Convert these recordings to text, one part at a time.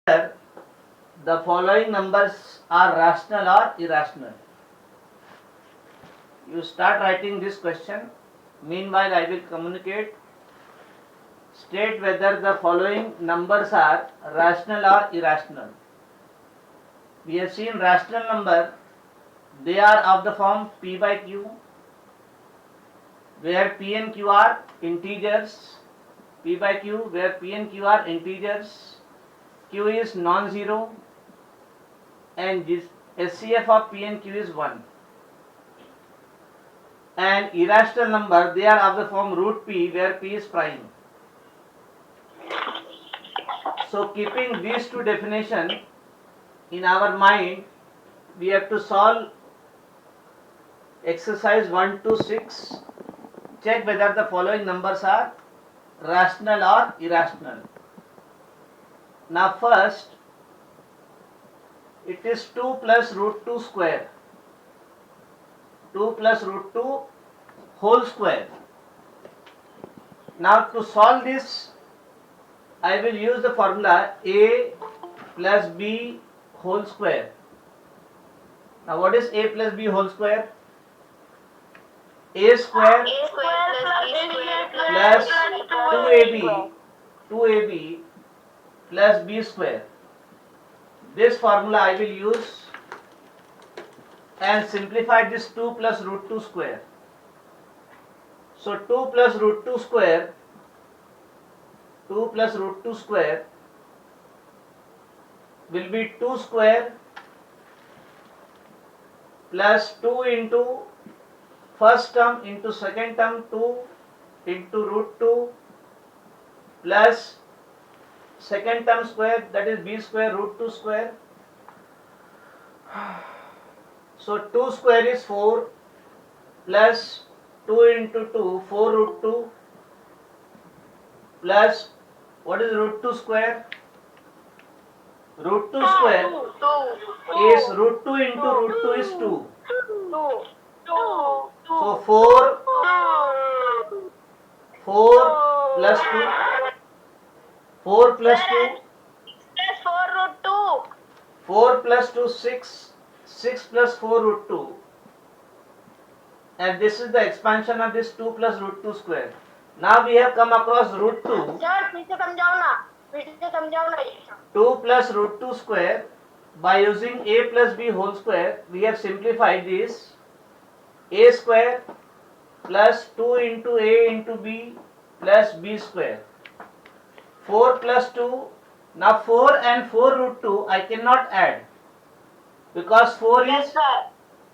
the following numbers are rational or irrational. You start writing this question. Meanwhile, I will communicate. State whether the following numbers are rational or irrational. We have seen rational number, they are of the form p by q, where p and q are integers. P by q, where p and q are integers, q is non-zero, and this SCF of p and q is 1. And irrational number, they are of the form root p, where p is prime. So keeping these two definitions in our mind, we have to solve exercise 1 to 6. Check whether the following numbers are rational or irrational. Now first, it is 2 plus root 2 square. 2 plus root 2 whole square. Now to solve this, I will use the formula a plus b whole square. Now what is a plus b whole square? A square plus 2ab plus b square. This formula I will use and simplify this 2 plus root 2 square. So 2 plus root 2 square will be 2 square plus 2 into first term into second term 2 into root 2 plus second term square, that is b square root 2 square. So 2 square is 4 plus 2 into 2, 4 root 2 plus what is root 2 square? Root 2 square is root 2 into root 2 is 2. So 4 plus 2, 4 plus 2, 4 plus 2 6, 6 plus 4 root 2, and this is the expansion of this 2 plus root 2 square. Now we have come across root 2. 2 plus root 2 square. By using a plus b whole square, we have simplified this. A square plus 2 into a into b plus b square. 4 plus 2. Now 4 and 4 root 2 I cannot add, because 4 is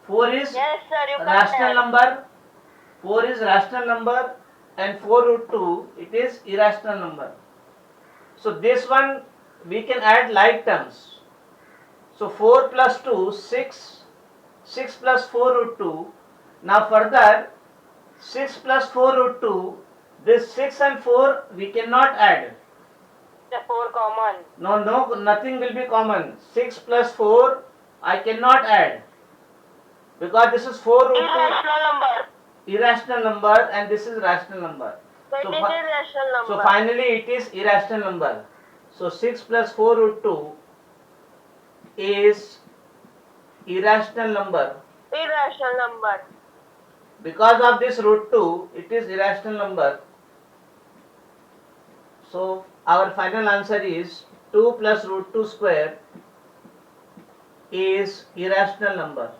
rational number. 4 is rational number and 4 root 2 it is irrational number. So this one we can add like terms. So 4 plus 2 6, 6 plus 4 root 2. Now further 6 plus 4 root 2, this 6 and 4 we cannot add. The 4 common. No, nothing will be common. 6 plus 4 I cannot add, because this is 4 root 2. Irrational number and this is rational number. So finally it is irrational number. So 6 plus 4 root 2 is irrational number. Because of this root 2, it is irrational number. So our final answer is 2 plus root 2 square is irrational number.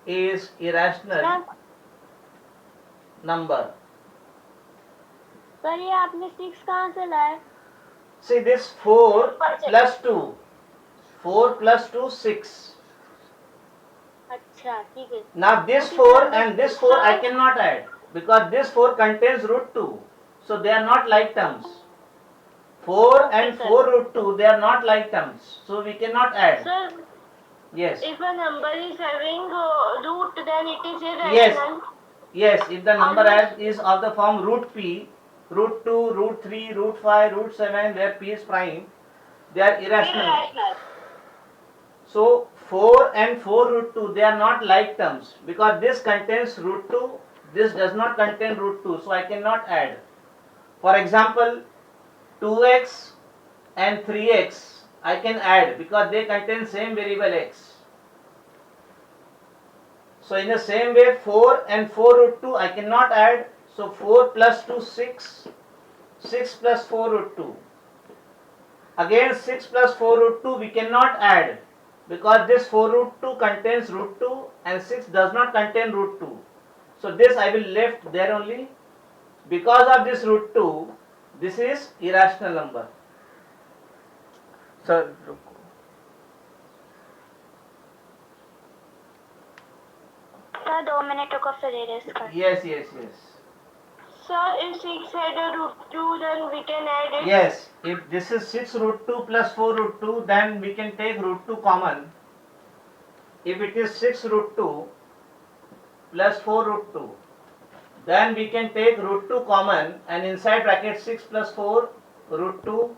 Is irrational number. Sir ये आपने 6 कहाँ से लाया? See this 4 plus 2. 4 plus 2 6. अच्छा ठीक है. Now this 4 and this 4 I cannot add, because this 4 contains root 2. So they are not like terms. 4 and 4 root 2, they are not like terms. So we cannot add. Sir, yes. If a number is having root, then it is irrational. Yes, if the number is of the form root p, root 2, root 3, root 5, root 7, where p is prime, they are irrational. So 4 and 4 root 2, they are not like terms, because this contains root 2, this does not contain root 2, so I cannot add. For example, 2x and 3x I can add because they contain same variable x. So in the same way 4 and 4 root 2 I cannot add. So 4 plus 2 6, 6 plus 4 root 2. Again 6 plus 4 root 2 we cannot add because this 4 root 2 contains root 2 and 6 does not contain root 2. So this I will left there only. Because of this root 2, this is irrational number. Sir Sir, 2 minutes रुको फिर erase कर. Yes, yes, yes. Sir, if 6 had a root 2, then we can add it. Yes, if this is 6 root 2 plus 4 root 2, then we can take root 2 common. If it is 6 root 2 plus 4 root 2, then we can take root 2 common and inside bracket 6 plus 4 root 2,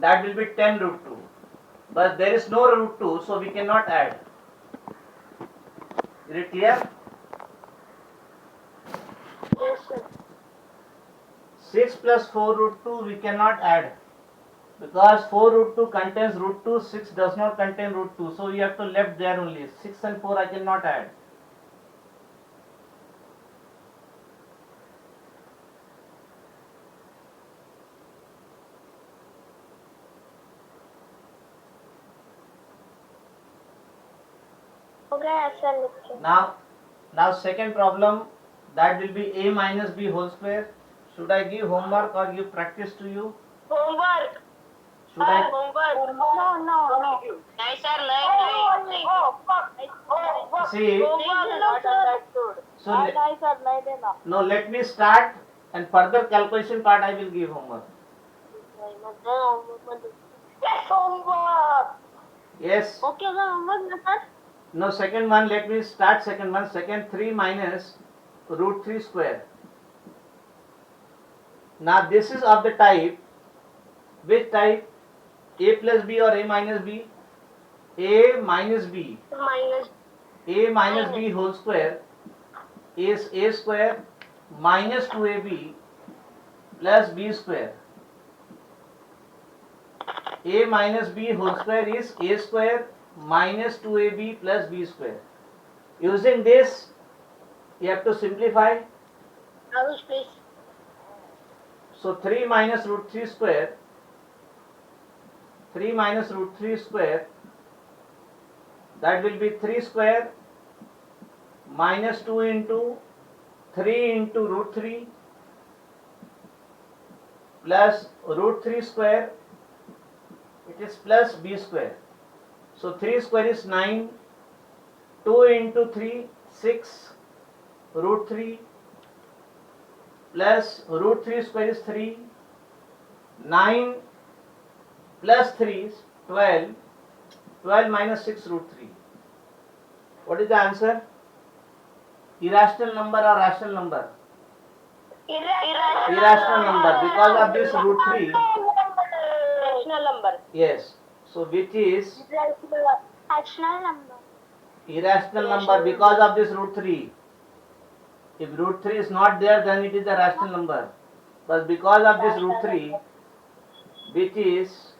that will be 10 root 2. But there is no root 2, so we cannot add. Is it clear? Yes, sir. 6 plus 4 root 2 we cannot add because 4 root 2 contains root 2, 6 does not contain root 2, so you have to left there only. 6 and 4 I cannot add. हो गया ऐसा लिख के. Now second problem, that will be a minus b whole square. Should I give homework or give practice to you? Homework. Should I? Homework. No. नहीं sir, नहीं. See, Understood. so नहीं sir, नहीं देना. no, let me start and further calculation part I will give homework. Yes, homework. Yes. Okay, sir, homework ना sir. No, second one, let me start second one. Second 3 minus root 3 square. Now this is of the type, which type? A plus b or a minus b? A minus b. Minus. A minus b whole square is a square minus 2ab plus b square. A minus b whole square is a square minus 2ab plus b square. Using this, you have to simplify. Arush, please. So 3 minus root 3 square, 3 minus root 3 square, that will be 3 square minus 2 into 3 into root 3 plus root 3 square, it is plus b square. So 3 square is 9, 2 into 3, 6, root 3 plus root 3 square is 3, 9 plus 3 is 12, 12 minus 6 root 3. What is the answer? Irrational number or rational number? Irrational number, because of this root 3. Rational number. Yes. So which is Rational number. irrational number because of this root 3. If root 3 is not there, then it is a rational number. But because of this root 3, which is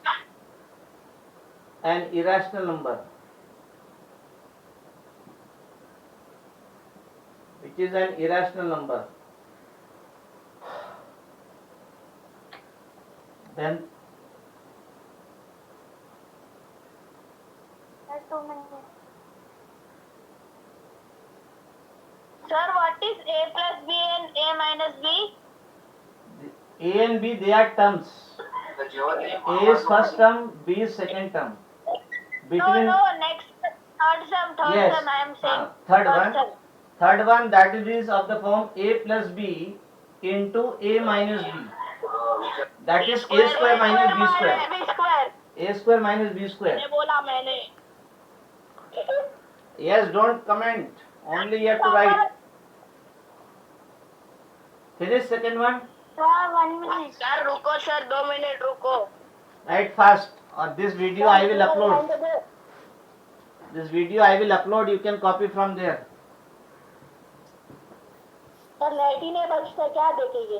an irrational number. Which is an irrational number. Then Sir, 2 minutes. Sir, what is A plus B and A minus B? A and B, they are terms. A is first term, B is second term. Between No, next third sum, yes, I am saying. third one that is of the form A plus B into A minus B. That is A square minus B square. B square. A square minus B square. मैंने बोला मैंने. Yes, don't comment. Only you have to write. Finish second one. Sir, 1 minute. Sir, रुको sir, 2 minute रुको. Write fast. Or this video I will upload. This video I will upload. You can copy from there. Sir net ही नहीं बचता क्या देखेंगे.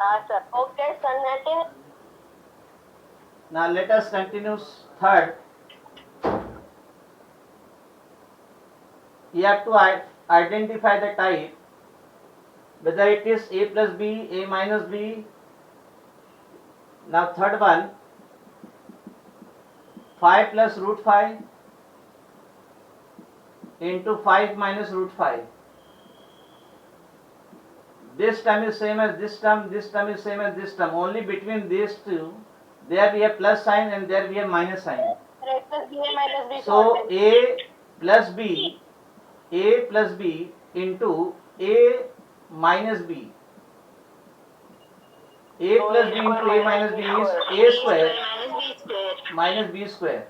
हाँ sir. Okay sir, net Now let us continue third. You have to identify the type, whether it is a plus b, a minus b. Now third one, 5 plus root 5 into 5 minus root 5. This term is same as this term is same as this term. Only between these two, there we have plus sign and there we have minus sign. A plus B, A minus B. So a plus b into a minus b. A plus b into a minus b is a square minus b square.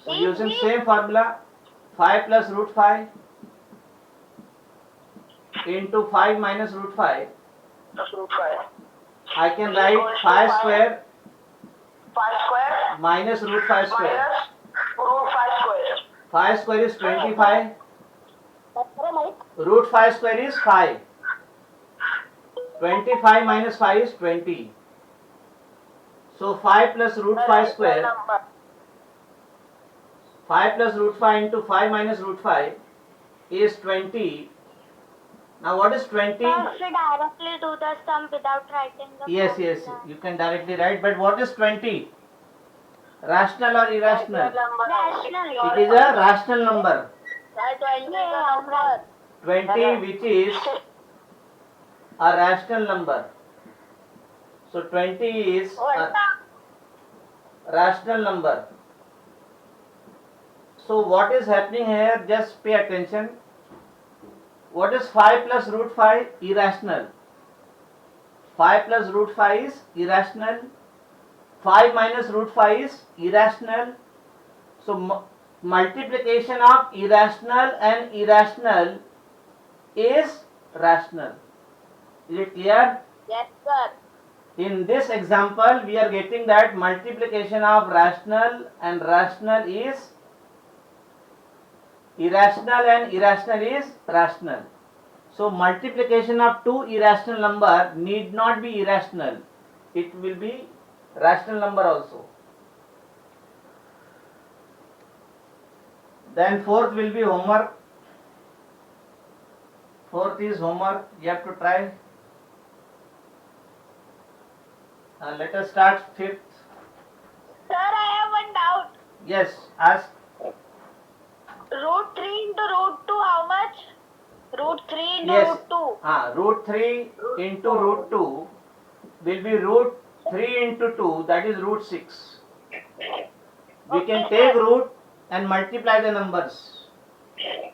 So using same formula, 5 plus root 5 into 5 minus root 5, I can write 5 square 5 square minus root 5 square. root 5 square. 5 square is 25. Root 5 square is 5. 25 minus 5 is 20. So 5 plus root 5 square, 5 plus root 5 into 5 minus root 5 is 20. Now what is 20? Sir, if we directly do the sum without writing the Yes, formula. you can directly write, but what is 20? Rational or irrational? Rational. It is a rational number. Yeah, 20, which is a rational number. So 20 is a rational number. So what is happening here? Just pay attention. What is 5 plus root 5? Irrational. 5 plus root 5 is irrational. 5 minus root 5 is irrational. So multiplication of irrational and irrational is rational. Is it clear? Yes, sir. In this example, we are getting that multiplication of rational and rational is irrational and irrational is rational. So multiplication of two irrational number need not be irrational. It will be rational number also. Then fourth will be homework. Fourth is homework. You have to try. Let us start fifth. Sir, I have one doubt. Yes, ask. Root 3 into root 2, how much? Root 3 into Yes. root 2. Root 3 into root 2 will be root 3 into 2, that is root 6. We can Okay, take sir. root and multiply the numbers. Okay,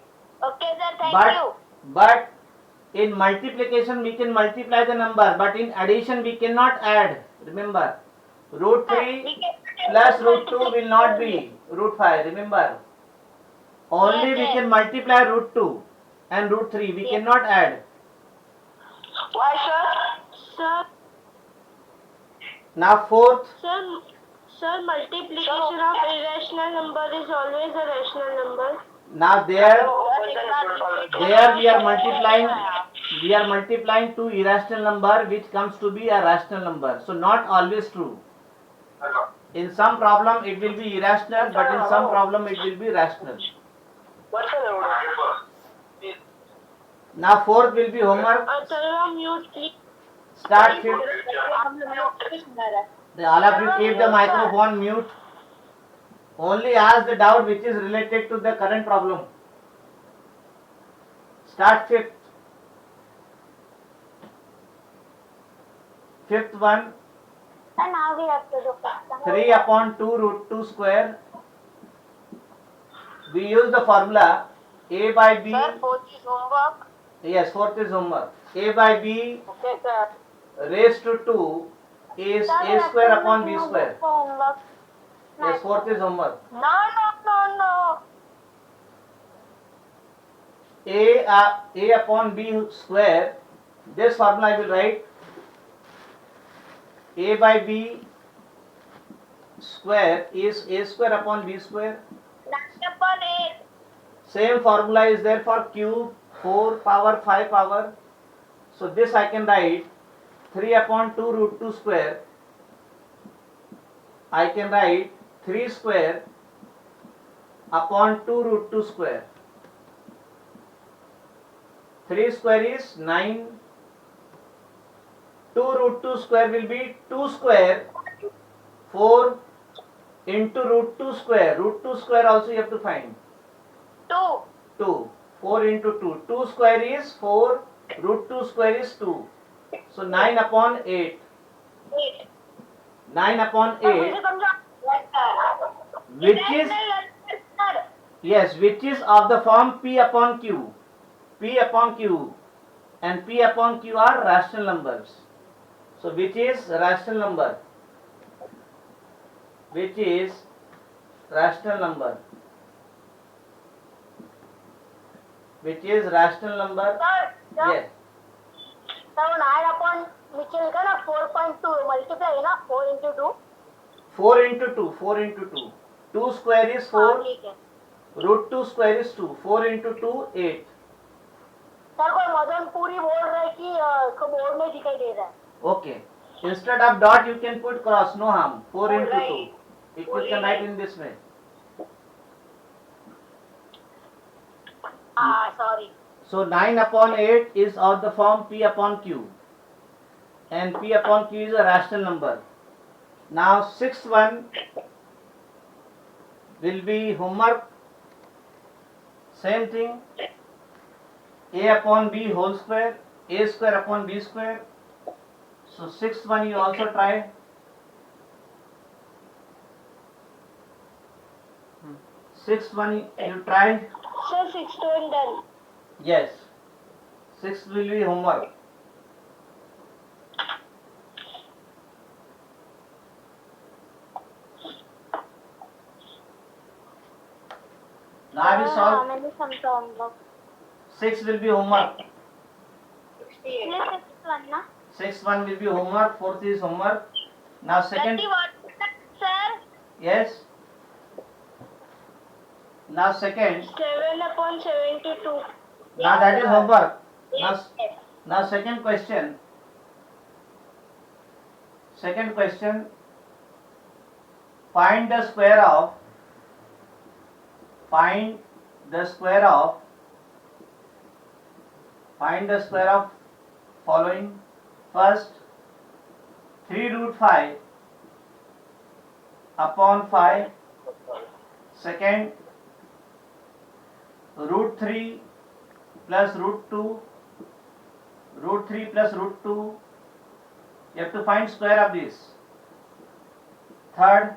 sir, thank you. But in multiplication we can multiply the number, but in addition we cannot add. Remember, root 3 We can- plus root 2 will not be root 5. Remember, only Yes, we yes. can multiply root 2 and root 3. We Yes. cannot add. Why, sir? Sir, Now fourth, sir, multiplication of irrational number is always a rational number. now there we are multiplying two irrational number which comes to be a rational number. So not always true. In some problem it will be irrational, but in some problem it will be rational. Now fourth will be homework. Atharva, mute please. Start fifth. All of you keep the microphone mute. Only ask the doubt which is related to the current problem. Start fifth. Fifth one, And now we have to do that. 3 upon 2 root 2 square. We use the formula a by b. Sir, both is homework. Yes, fourth is homework. A by b Okay, sir. raised to 2 is a square upon b square. Homework. Yes, fourth is homework. No. A upon b square. This formula I will write. A by b square is a square upon b square. 9 upon 8. Same formula is there for cube, 4 power, 5 power. So this I can write 3 upon 2 root 2 square I can write 3 square upon 2 root 2 square. 3 square is 9. 2 root 2 square will be 2 square 4 into root 2 square. Root 2 square also you have to find. 2. 2. 4 into 2. 2 square is 4. Root 2 square is 2. So 9 upon 8. 8. 9 upon Sir, 8, मुझे समझा. which is, Sir. yes, which is of the form P upon Q. P upon Q and P upon Q are rational numbers. So which is rational number? Which is rational number? Which is rational number? Sir, Yes. sir, 9 upon नीचे लिखा ना 4.2 multiply है ना 4 into 2. 4 into 2. 4 into 2. 2 square is 4. ठीक है. Root 2 square is 2. 4 into 2, 8. Sir कोई मदन पूरी बोल रहा है कि इसको बोर्ड में दिखाई दे रहा है. Okay. Instead of dot you can put cross. No harm. 4 into 2. You can write in this way. Sorry. So 9 upon 8 is of the form P upon Q. And P upon Q is a rational number. Now sixth one will be homework. Same thing. A upon B whole square. A square upon B square. So sixth one you also try. Sixth one you try. Sir, 6 to and done. Yes. Sixth will be homework. Now I will solve. मैंने समझा homework. Six will be homework. ये 6 ना. Sixth one will be homework. Fourth is homework. Now second. 31, sir. Yes. Now second. 7 upon 72. Now that is homework. Yes. Now second question. Second question. Find the square of. Find the square of. Find the square of following. First, 3 root 5 upon 5. Second, root 3 plus root 2. Root 3 plus root 2. You have to find square of this. Third,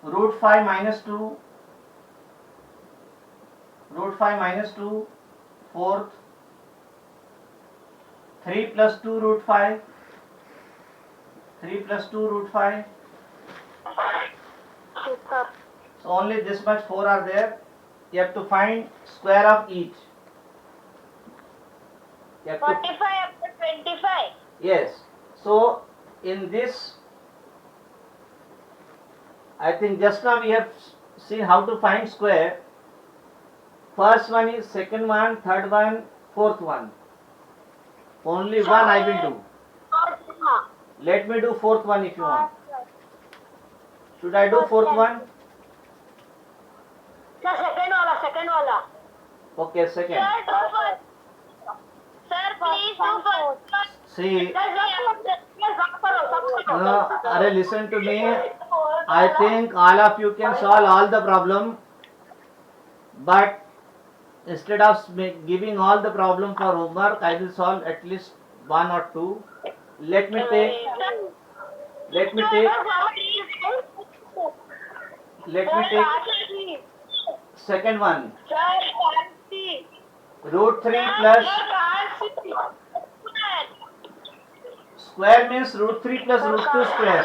root 5 minus 2. Root 5 minus 2. Fourth, 3 plus 2 root 5. 3 plus 2 root 5. Super. So only this much 4 are there. You have to find square of each. You have to, 45 upon 25. yes. So in this, I think just now we have seen how to find square. First one is, second one, third one, fourth one. Only one I will do. Let me do fourth one if you want. Should I do fourth one? Sir, second wala. Okay, second. Sir, do first. Sir, please do first. See, No, Are listen to me. I think all of you can solve all the problem, but instead of giving all the problem for homework, I will solve at least one or two. Let me take second one. Root 3 plus square means root 3 plus root 2 square.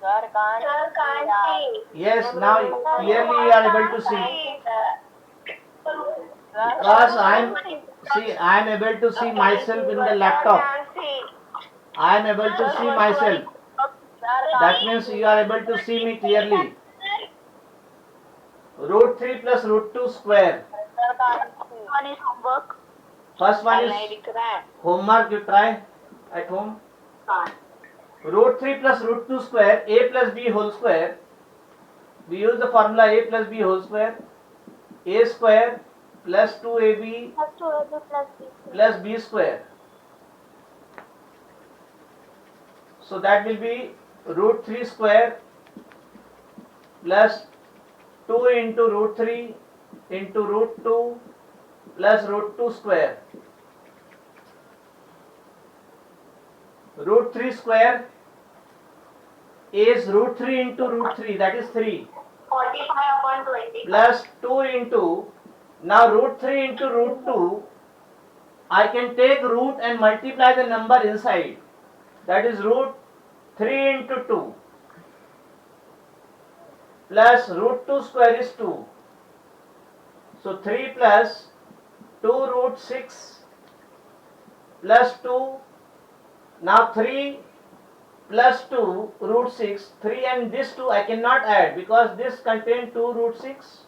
Sir, can't see. Yes, now clearly you are able to see. Because I am able to see myself in the laptop. I am able to see myself. That means you are able to see me clearly. Root 3 plus root 2 square. One is homework. First one is homework, you try at home. Root 3 plus root 2 square, a plus b whole square. We use the formula a plus b whole square. A square plus 2ab Plus 2ab plus b. plus b square. So that will be root 3 square plus 2 into root 3 into root 2 plus root 2 square. Root 3 square is root 3 into root 3, that is 3, 45/20. plus 2 into, now root 3 into root 2, I can take root and multiply the number inside, that is root 3 into 2 plus root 2 square is 2. So 3 plus 2 root 6 plus 2, now 3 plus 2 root 6, 3 and this 2 I cannot add because this contains 2 root 6,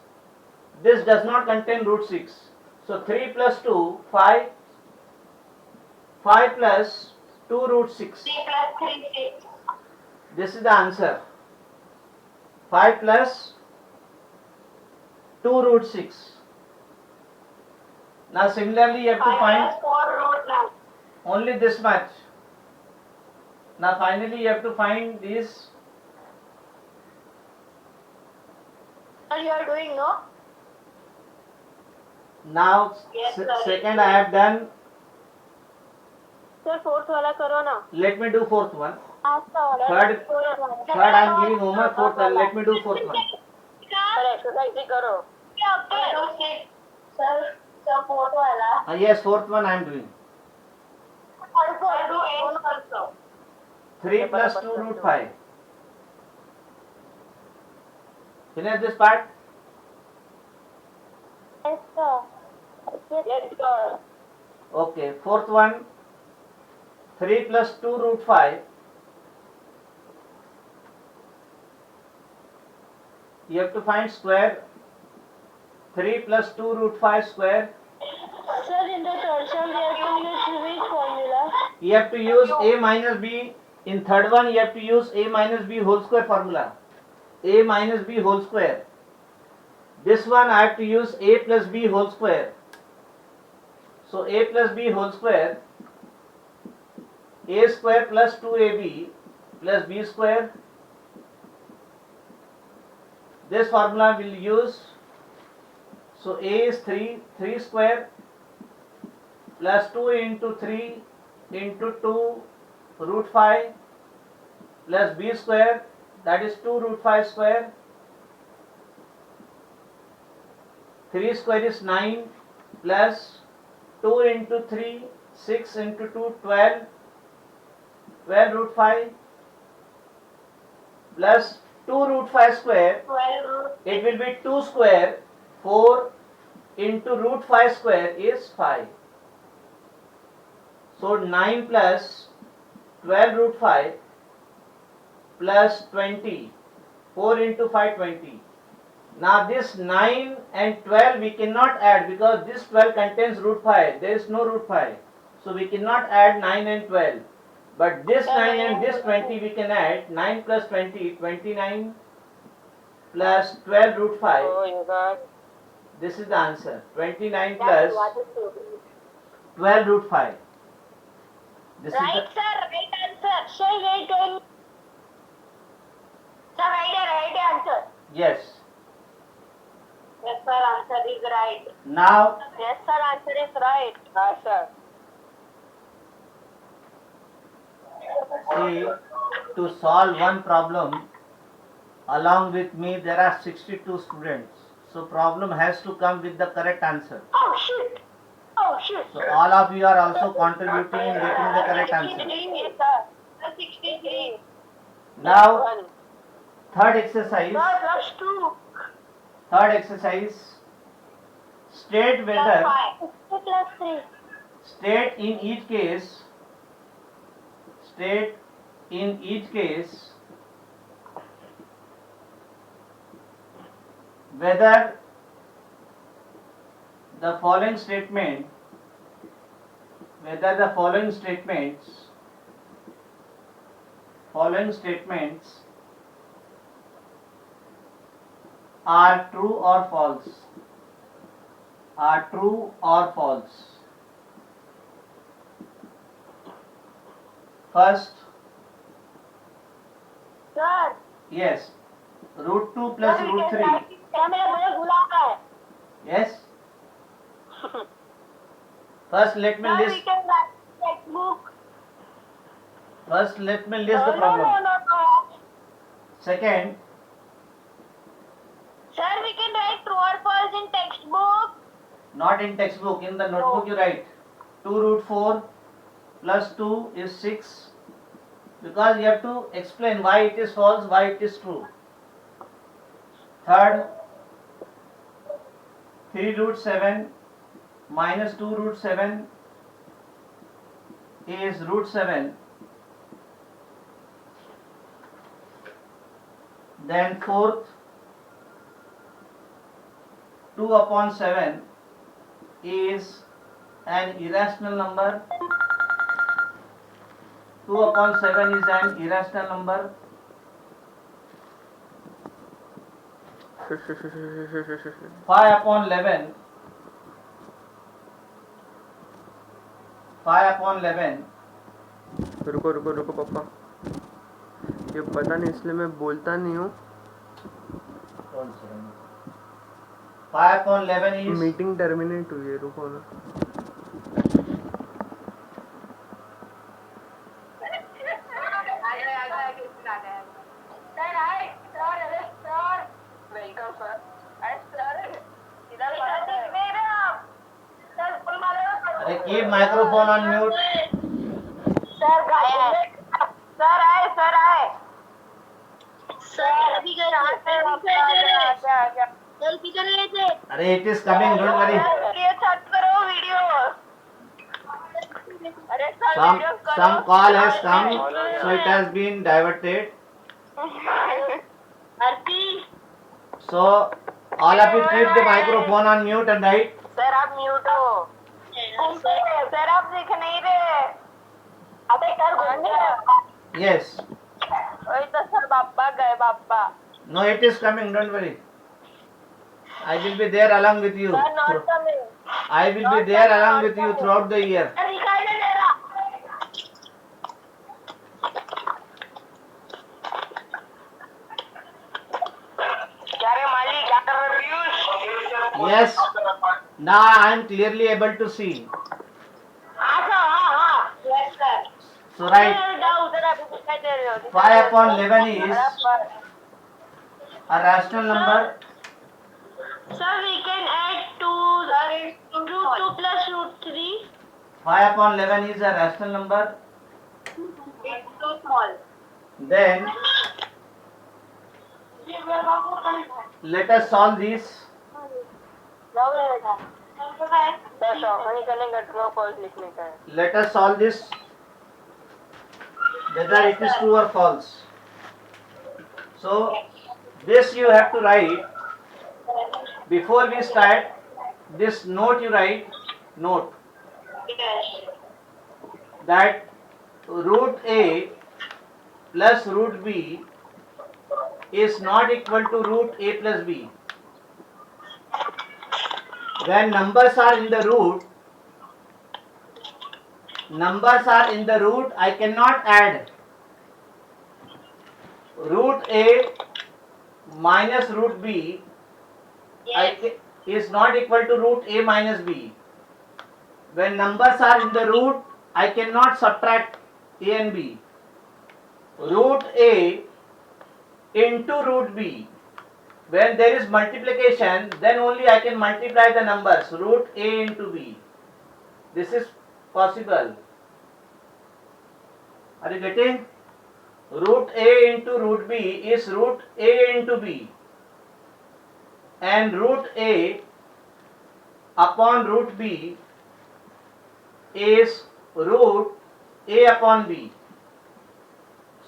this does not contain root 6. So 3 plus 2, 5, 5 plus 2 root 6. 3 plus 3, 6. This is the answer. 5 plus 2 root 6. Now similarly you have to 5 find plus 4 root 9. only this much. Now finally you have to find this. Sir, you are doing, no? Now Yes, sir. second I have done. Sir, fourth वाला करो ना. Let me do fourth one. After Third I am giving homework. Fourth one. Let me do fourth one. Sir exercise ही करो. Okay. Sir, fourth wala. Yes, fourth one I am doing. Also, I do 8 also. 3 plus 2 root 5. Finish this part. Yes, sir. Yes, sir. Okay, fourth one. 3 plus 2 root 5. You have to find square. 3 plus 2 root 5 square. Sir, in the third sum, we have to use which formula? You have to use a minus b. In third one, you have to use a minus b whole square formula. A minus b whole square. This one I have to use a plus b whole square. So a plus b whole square. A square plus 2ab plus b square. This formula will use. So a is 3 square plus 2 into 3 into 2 root 5 plus b square, that is 2 root 5 square. 3 square is 9 plus 2 into 3, 6 into 2, 12, 12 root 5 plus 2 root 5 square, 12 root. it will be 2 square, 4 into root 5 square is 5. So 9 plus 12 root 5 plus 20, 4 into 5, 20. Now this 9 and 12 we cannot add because this 12 contains root 5. There is no root 5. So we cannot add 9 and 12. But this 9 and this 20 we can add. 9 plus 20, 29 plus 12 root 5. Oh, you got. This is the answer. 29 plus 12 root 5. This is Right, the, sir. Right answer. Sir, wait on. Sir, right answer. yes. Yes, sir. Answer is right. Now Yes, sir, answer is right. Yes, sir. see, to solve one problem, along with me there are 62 students. So problem has to come with the correct answer. Oh, shit. Oh, shit. So all of you are also contributing in getting the correct answer. 63, yes, sir. 63. Now One. third exercise. Sir, plus 2. Third exercise. State Plus whether 5. 2 plus 3. state in each case. State in each case whether the following statements following statements are true or false? Are true or false? First, Sir. yes, root 2 plus Sir, we root can 3. write it. क्या मेरा मुझे भुला रहा है? Yes. First, let me Sir, we list. can write textbook. First, let me list the No, problem. no. Second, Sir, we can write true or false in textbook. not in textbook. In the notebook, you write 2 root 4 plus 2 is 6. Because you have to explain why it is false, why it is true. Third, 3 root 7 minus 2 root 7 is root 7. Then fourth, 2 upon 7 is an irrational number. 2 upon 7 is an irrational number. 5 upon 11. 5 upon 11. रुको रुको रुको पापा, ये पता नहीं इसलिए मैं बोलता नहीं हूँ. 5 upon 11 is मीटिंग टर्मिनेट हुई है, रुको ना. keep microphone on mute. Sir, अरे it is coming, don't worry. Some call has come, so it has been diverted. So all of you keep the microphone on mute and write. Sir आप mute हो. Sir आप दिख नहीं रहे. अबे sir घूमने. Yes. वही तो सर बाप्पा गए Bappa. No, it is coming, don't worry. I will be there along with you. Sir not coming. I will be there along with you throughout the year. Sir दिखाई नहीं दे रहा. क्या रे माली क्या कर रही हो? Yes. Now I am clearly able to see. हाँ. Yes sir. So write उधर आप दिखाई दे रहे हो. 5 upon 11 is a rational number. Sir, we can add 2 root 2 plus root 3. 5 upon 11 is a rational number. It's too small. Then let us solve this. Let us solve this. Whether it is true or false. So this you have to write. Before we start this note, you write note that root A plus root B is not equal to root A plus B. When numbers are in the root, I cannot add root A minus root B is not equal to root A minus B. When numbers are in the root, I cannot subtract A and B. Root A into root B. When there is multiplication, then only I can multiply the numbers, root A into B. This is possible. Are you getting? Root A into root B is root A into B. And root A upon root B is root A upon B.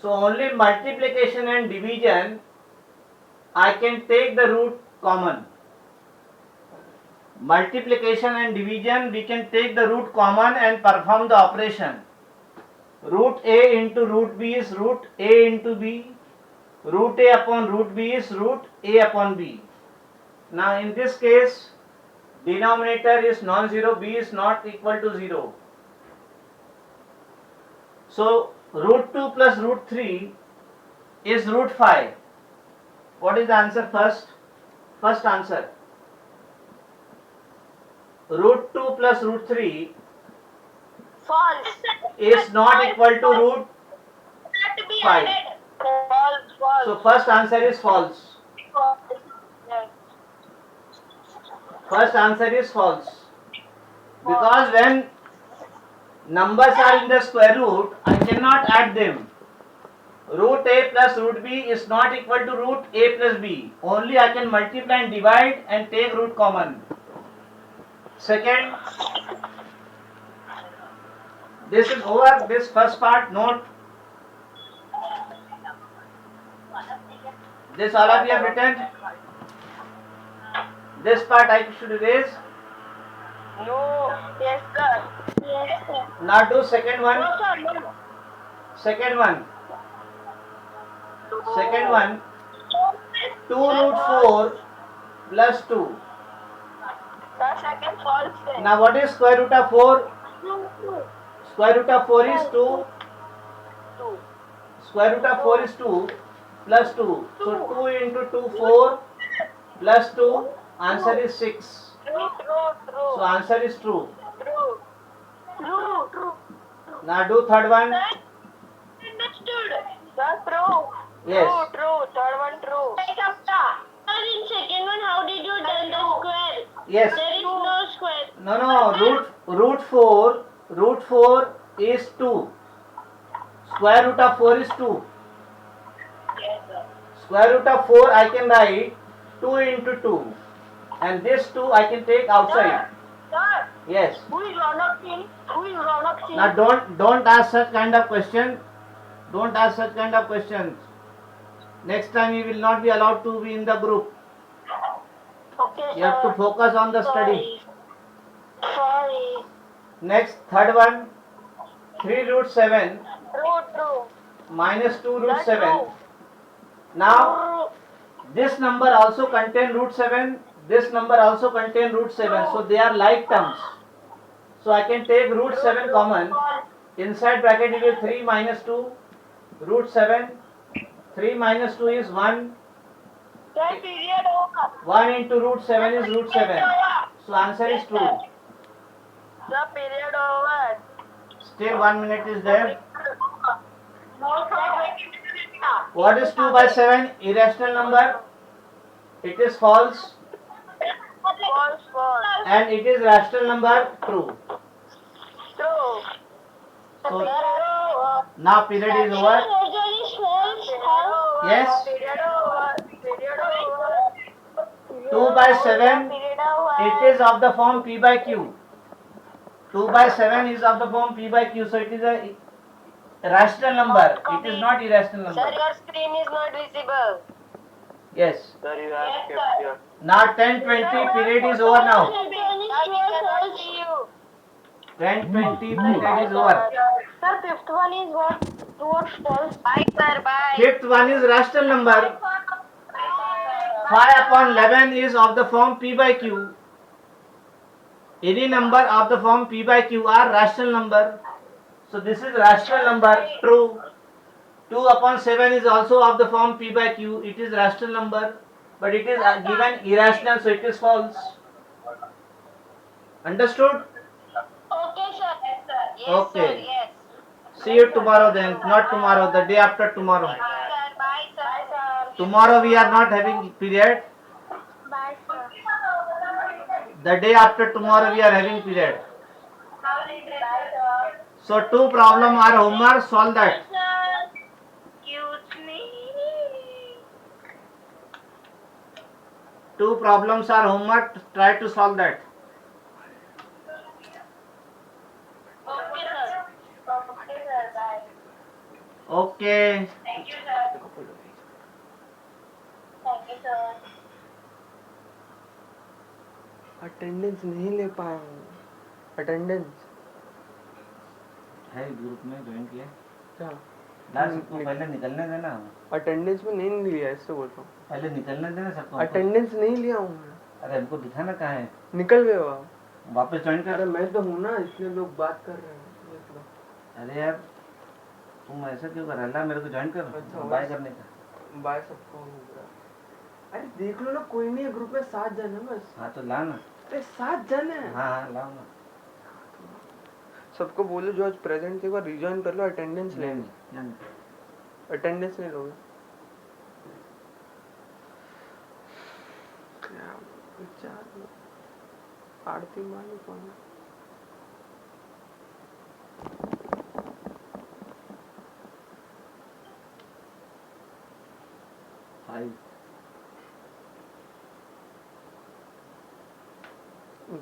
So only multiplication and division I can take the root common. Multiplication and division we can take the root common and perform the operation. root a into root b is root a into b. Root a upon root b is root a upon b. Now in this case, denominator is non-zero, b is not equal to 0. So root 2 plus root 3 is root 5. What is the answer first? First answer. Root 2 plus root 3 False. is not equal to root Not to be 5. added. False. False. So first answer is false. Yes. First answer is false. Because when numbers are in the square root, I cannot add them. Root a plus root b is not equal to root a plus b. Only I can multiply and divide and take root common. Second, this is over, this first part. Note this, all of you have written. This part I should erase. No. Yes, sir. Yes, sir. Now do second one. No, sir, no. Second one. Second one. 2 root 4 plus 2. The second false. Then. Now what is square root of 4? Square root of 4 is 2. 2. Square root of 4 is 2 plus 2. So 2 into 2, 4 plus 2. Answer is 6. True. True. True. So answer is true. True. True. True. Now do third one. Understood. Sir, true. Yes. True. True. Third one true. Sir, in second one, how did you done the square? Yes. There is no square. No. Root 4 is 2. Square root of 4 is 2. Yes, sir. Square root of 4 I can write 2 into 2. And this 2 I can take outside. Sir, Yes. who is Ronak Singh? Who is Ronak Singh? Now don't ask such kind of question. Don't ask such kind of questions. Next time you will not be allowed to be in the group. Okay, You have to sir. focus on the study. Sorry. Next, third one. 3 root 7 True. minus 2 root That's 7. true. Now this number also contain root 7. This number also contain root 7. So they are like terms. So I can take root 7 common. Inside bracket it is 3 minus 2 root 7. 3 minus 2 is 1. Sir, period over. 1 into root 7 is root 7. So answer is true. Sir, period over. Still 1 minute is there. No, sir. What is 2 by 7? Irrational number. It is false. False. And it is rational number. True. True. So True. now period is over. There is false. How? Yes. Period over. Period over. 2 by 7. Period over. It is of the form P by Q. 2 by 7 is of the form P by Q. So it is a rational number. It is not irrational Sir, number. your screen is not visible. Yes. Sir, you have kept your... Now 10:20 period is over now. There is Sir, we cannot false. see you. 10:20 period is over. Sir, fifth one is what false? Bye, sir. Bye. Fifth one is rational number. 5 upon 11 is of the form P by Q. Any number of the form P by Q are rational number. So this is rational number. True. 2 upon 7 is also of the form P by Q. It is rational number. But it is given irrational, so it is false. Understood? Okay, sir. Yes, Okay. sir. Yes. See you tomorrow then. Not tomorrow, the day after tomorrow. Bye, sir. Bye, sir. Tomorrow we are not having period. Bye, sir. The day after tomorrow we are having period. So 2 problem are homework. Solve that. Excuse me. 2 problems are homework. Try to solve that. Okay, sir. Okay, sir. Bye. Okay. Thank you, sir. Thank you, sir. Attendance नहीं ले पाया हूँ. Attendance है group में join किया क्या last सबको पहले निकलने देना अटेंडेंस में नहीं लिया, इससे बोल रहा हूँ। पहले निकलने देना सबको अटेंडेंस नहीं लिया हूँ मैं। अरे हमको दिखाना कहाँ है निकल गए हो आप? वापस ज्वाइन कर अरे मैं तो हूँ ना, इतने लोग बात कर रहे हैं, देख लो। अरे यार तुम ऐसा क्यों कर रहा है मेरे को ज्वाइन कर अच्छा, बाय करने का बाय सबको हो गया। अरे देख लो ना, कोई नहीं है ग्रुप में, 7 जन है बस। हाँ तो ला ना अरे 7 जन है। हाँ हाँ लाओ ना सबको बोलो जो आज प्रेजेंट थे एक बार रिजॉइन कर लो, अटेंडेंस ले। नहीं अटेंडेंस नहीं लोगे? क्या विचार, आरती माली कौन है?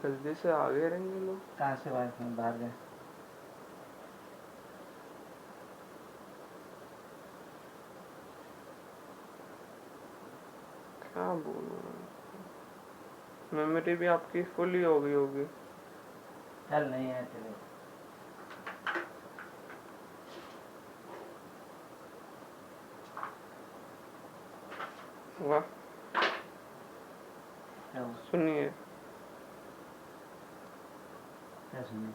गलती से आगे रहेंगे लोग। कहाँ से बाहर गए क्या बोलूं, मेमोरी भी आपकी फुल ही हो गई होगी। चल नहीं है चले वाह, क्या हुआ? सुनिए। क्या सुनिए